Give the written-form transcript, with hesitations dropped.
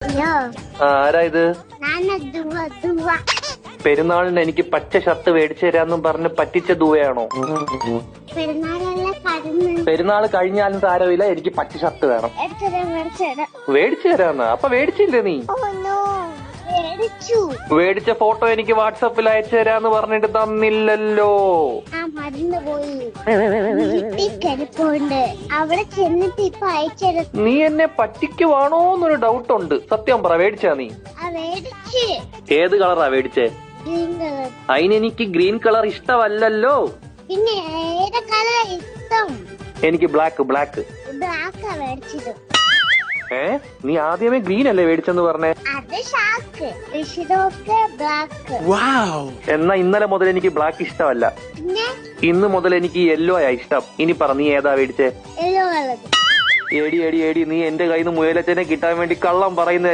Hello, ആരാ ഇത്? ദുവ. പെരുന്നാളിന് എനിക്ക് പച്ച ഷർട്ട് മേടിച്ചു തരാന്നും പറഞ്ഞ് പറ്റിച്ച ദൂവയാണോ? പെരുന്നാളെല്ലാം കടന്ന് പെരുന്നാൾ കഴിഞ്ഞാലും സാരമില്ല, എനിക്ക് പച്ച ഷർട്ട് വേണം. മേടിച്ചേരാ. മേടിച്ചു തരാന്ന്? അപ്പൊ മേടിച്ചില്ലേ നീ? മേടിച്ചു. മേടിച്ച ഫോട്ടോ എനിക്ക് വാട്സാപ്പിൽ അയച്ചു തരാന്ന് പറഞ്ഞിട്ട് തന്നില്ലല്ലോ. ആ മറന്നു പോയി. വീട്ടിൽ കിടപ്പുണ്ട്. അവിടെ ചെന്നിട്ട് ഇപ്പൊ അയച്ചത്. നീ എന്നെ പറ്റിക്കുവാണോന്നൊരു ഡൗട്ട് ഉണ്ട്. സത്യം പറ, മേടിച്ചാ നീ? മേടിച്ച്. ഏത് കളറാ മേടിച്ചേ? Green colour. അതിനെനിക്ക് ഗ്രീൻ കളർ ഇഷ്ടമല്ലല്ലോ. പിന്നെ ഏത് കളർ ഇഷ്ടം? എനിക്ക് ബ്ലാക്ക്. ബ്ലാക്കാ മേടിച്ചത്. നീ ആദ്യമേ ഗ്രീൻ അല്ലേ മേടിച്ചെന്ന് പറഞ്ഞേ? അത് ഷാക്ക്. ഋഷിതൊക്കെ ബ്ലാക്ക്. എന്നാ ഇന്നലെ മുതൽ എനിക്ക് ബ്ലാക്ക് ഇഷ്ടമല്ല. പിന്നെ ഇന്ന് മുതൽ എനിക്ക് യെല്ലോ ആയി ഇഷ്ടം. ഇനി പറ, നീ ഏതാ മേടിച്ചേ? Yellow colour. എടി നീ എന്റെ കയ്യിൽ നിന്ന് മുയലച്ചനെ കിട്ടാൻ വേണ്ടി കള്ളം പറയുന്ന